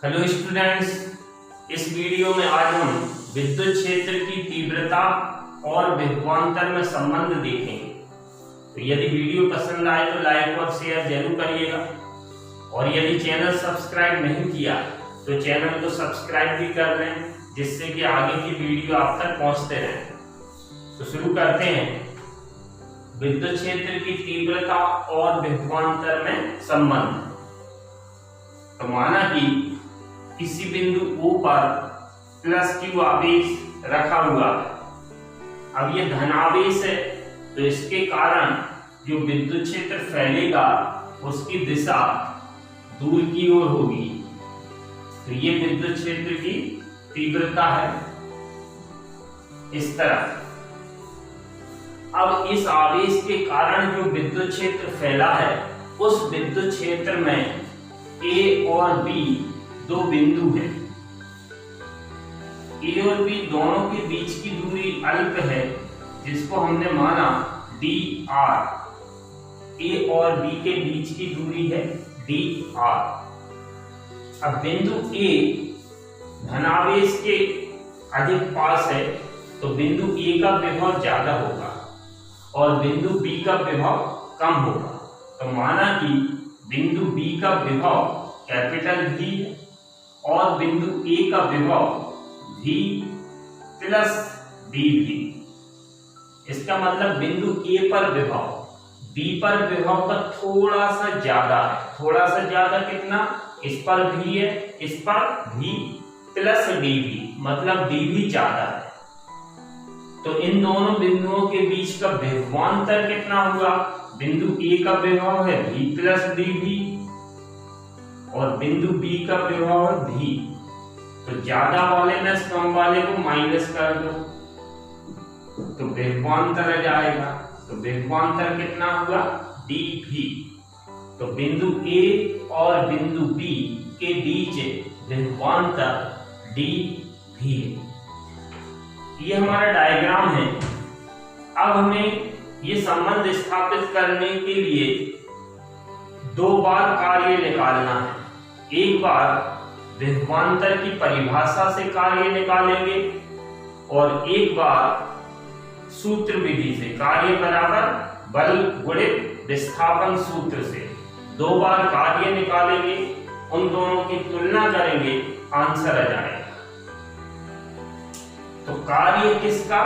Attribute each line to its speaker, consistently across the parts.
Speaker 1: Hello students, इस video में आज हम विद्युत क्षेत्र की तीव्रता और विभवांतर में संबंध देखेंगे। तो यदि वीडियो पसंद आए तो लाइक और शेयर जरूर करिएगा, और यदि चैनल सब्सक्राइब नहीं किया तो चैनल को सब्सक्राइब भी कर लें, जिससे कि आगे की वीडियो आप तक पहुंचते रहें। तो शुरू करते हैं। विद्युत क्षेत्र की तीव्रता और विभवांतर में संबंध। तो माना कि किसी बिंदु O पर प्लस Q आवेश रखा हुआ है। अब ये धनावेश है, तो इसके कारण जो विद्युत क्षेत्र फैलेगा उसकी दिशा दूर की ओर होगी। तो ये विद्युत क्षेत्र की तीव्रता है इस तरह। अब इस आवेश के कारण जो विद्युत क्षेत्र फैला है, उस विद्युत क्षेत्र में A और B दो बिंदु हैं। A और B दोनों के बीच की दूरी अल्प है, जिसको हमने माना dr। A और B के बीच की दूरी है dr। अब बिंदु A धनावेश के अधिक पास है, तो बिंदु A का विभव ज्यादा होगा और बिंदु B का विभव कम होगा। तो माना कि बिंदु B का विभव कैपिटल V है और बिंदु A का विभव V प्लस dV। इसका मतलब बिंदु A पर विभव B पर विभव का थोड़ा सा ज्यादा है। थोड़ा सा ज्यादा कितना? इस पर V है, इस पर V प्लस dV, मतलब dV ज्यादा है। तो इन दोनों बिंदुओं के बीच का विभवांतर कितना होगा? बिंदु A का विभव है V प्लस dV और बिंदु B का विभव है V। तो ज्यादा वाले में कम वाले को माइनस कर दो तो विभवांतर आ जाएगा। तो विभवांतर कितना होगा? dV। तो बिंदु A और बिंदु B के बीच विभवांतर dV। ये हमारा डायग्राम है। अब हमें ये संबंध स्थापित करने के लिए दो बार कार्य निकालना है। एक बार विभवांतर की परिभाषा से कार्य निकालेंगे और एक बार सूत्र विधि से, कार्य बराबर बल गुणित विस्थापन सूत्र से। दो बार कार्य निकालेंगे, उन दोनों की तुलना करेंगे, आंसर आ जाएगा। तो कार्य किसका?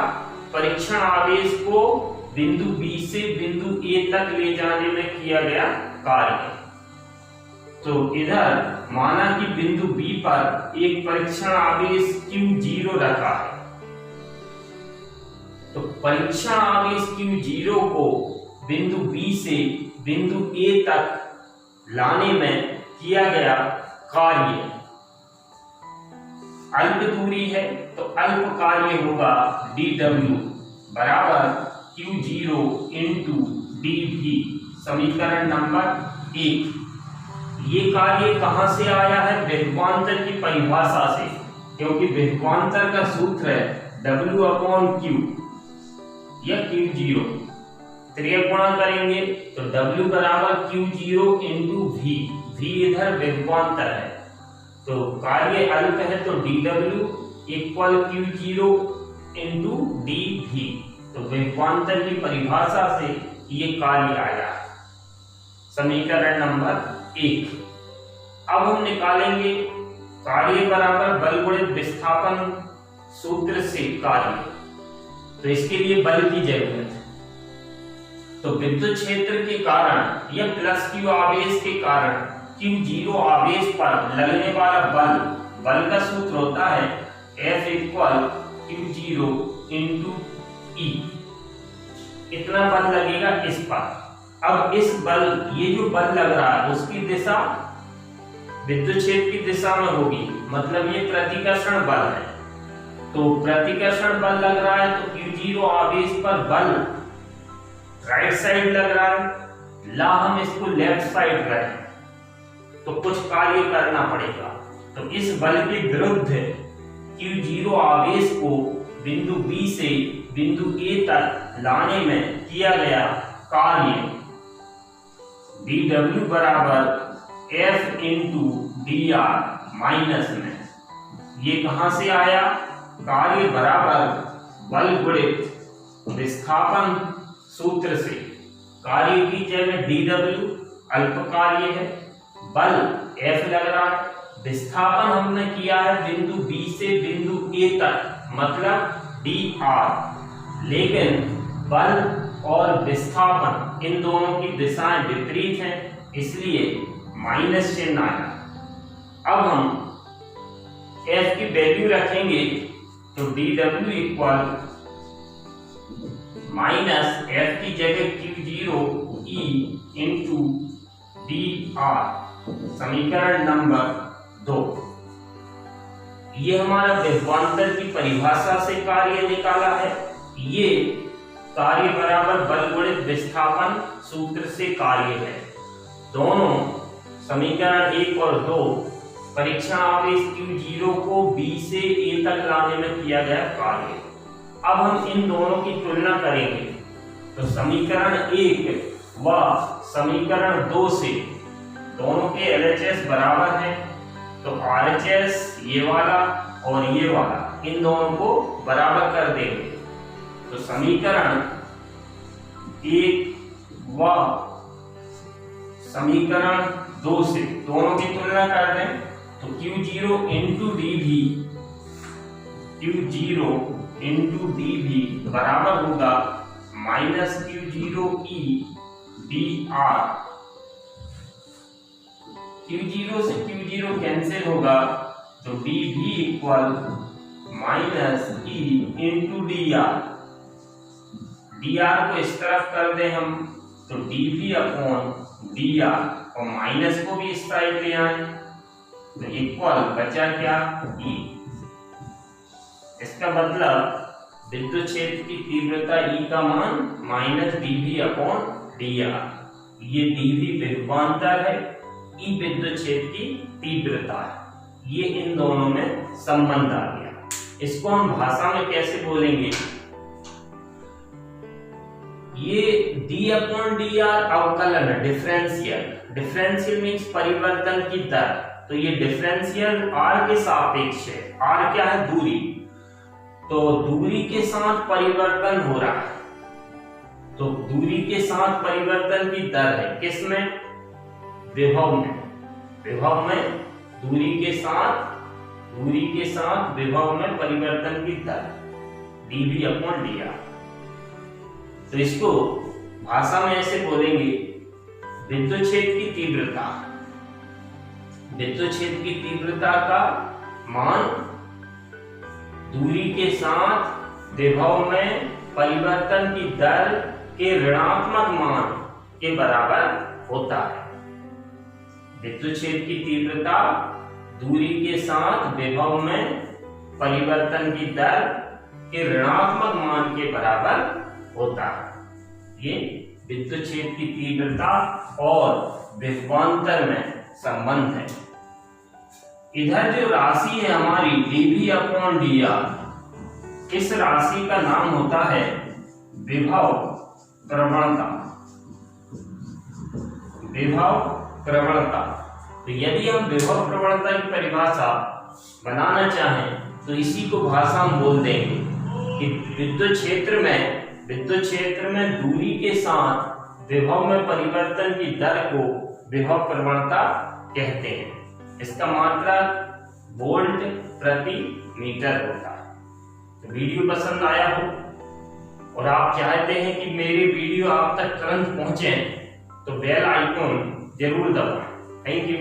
Speaker 1: परीक्षण आवेश को बिंदु B से बिंदु A तक ले जाने में किया गया कार्य। तो इधर माना कि बिंदु B पर एक परीक्षण आवेश Q0 रखा है। तो परीक्षण आवेश Q0 को बिंदु B से बिंदु A तक लाने में किया गया कार्य अल्प दूरी है, तो अल्प कार्य होगा dW बराबर Q0 इंटू dV। समीकरण नंबर 1। ये कार्य कहां से आया है? विभवांतर की परिभाषा से, क्योंकि विभवांतर का सूत्र है W अपॉन Q या Q0। त्रिक गुणा करेंगे तो W बराबर Q0 इंटू V इधर विभवांतर है। तो कार्य अल्प है, तो dW equal Q0 into dV। तो विभवांतर की परिभाषा से ये कार्य आया। समीकरण नंबर 1। अब हम निकालेंगे कार्य बराबर बल गुणित विस्थापन सूत्र से कार्य। तो इसके लिए बल की जरूरत है। तो विद्युत क्षेत्र के कारण या प्लस Q आवेश के कारण Q0 आवेश पर लगने वाला बल का सूत्र होता है F equal Q0 into E। इतना बल लगेगा इस पर। अब इस बल, ये जो बल लग रहा है उसकी दिशा विद्युत क्षेत्र की दिशा में होगी, मतलब ये प्रतिकर्षण बल है। तो प्रतिकर्षण बल लग रहा है, तो Q0 आवेश पर बल राइट साइड लग रहा है। ला हम इसको लेफ्ट साइड रखें तो कुछ कार्य करना पड़ेगा। तो इस बल के विरुद्ध Q0 आवेश को बिंदु B से बिंदु A तक लाने में किया गया कार्य dW बराबर F इंटू dr माइनस में। ये कहां से आया? कार्य बराबर बल गुणित विस्थापन सूत्र से। कार्य की जगह dw अल्प कार्य है, बल F लग रहा है, विस्थापन हमने किया है बिंदु B से बिंदु A तक, मतलब dr। लेकिन बल और विस्थापन इन दोनों की दिशाएं विपरीत हैं, इसलिए माइनस चिन्ह आया। अब हम F की वैल्यू रखेंगे तो dw इक्वल माइनस F की जगह Q0 E इंटू dr, समीकरण नंबर 2। ये हमारा विभवांतर की परिभाषा से कार्य निकाला है। ये कार्य बराबर बल गुणित विस्थापन सूत्र से कार्य है। दोनों समीकरण 1 और 2 परीक्षण आवेश Q0 को B से A तक लाने में किया गया कार्य। अब हम इन दोनों की तुलना करेंगे तो समीकरण 1 व समीकरण 2 से दोनों के LHS बराबर है, तो RHS ये वाला और ये वाला इन दोनों को बराबर कर देंगे। तो समीकरण 1 व समीकरण 2 से दोनों की तुलना कर दें तो Q0 इंटू dV बराबर होगा minus Q0 E dr। Q0 से Q0 कैंसिल होगा तो dV equal minus E into dr। dr को इस तरफ कर दें हम तो dV अपॉन dr, और माइनस को भी इस साइड ले आए तो इक्वल बचा क्या? E। इसका मतलब विद्युत क्षेत्र की तीव्रता E का मान माइनस dV अपॉन dr। ये dV विभवांतर है, E विद्युत क्षेत्र की तीव्रता है। ये इन दोनों में संबंध आ गया। इसको हम भाषा में कैसे बोलेंगे? ये d अपॉन dr अवकलन है, डिफरेंशियल। डिफरेंशियल मीन्स परिवर्तन की दर, तो ये डिफरेंशियल r के सापेक्ष है। r क्या है? दूरी। तो दूरी के साथ परिवर्तन हो रहा है, तो दूरी के साथ परिवर्तन की दर है किसमें? विभव में। विभव में दूरी के साथ विभव में परिवर्तन की दर dV अपॉन dr। तो इसको भाषा में ऐसे बोलेंगे विद्युत क्षेत्र की तीव्रता। विद्युत क्षेत्र की तीव्रता का मान दूरी के साथ विभव में परिवर्तन की दर के ऋणात्मक मान के बराबर होता है। विद्युत क्षेत्र की तीव्रता दूरी के साथ विभव में परिवर्तन की दर के ऋणात्मक मान के बराबर होता है। ये विद्युत क्षेत्र की तीव्रता और विभवांतर में संबंध है। इधर जो राशि है हमारी dV अपॉन dr, इस राशि का नाम होता है विभव प्रवणता। विभव प्रवणता। तो यदि हम विभव प्रवणता की परिभाषा बनाना चाहें तो इसी को भाषा में बोल देंगे कि विद्युत क्षेत्र में दूरी के साथ विभव में परिवर्तन की दर को विभव प्रवणता कहते हैं। इसका मात्रा वोल्ट प्रति मीटर होता है। तो वीडियो पसंद आया हो और आप चाहते हैं कि मेरी वीडियो आप तक तुरंत पहुंचे तो बेल आइकॉन जरूर दबाएं। Thank you.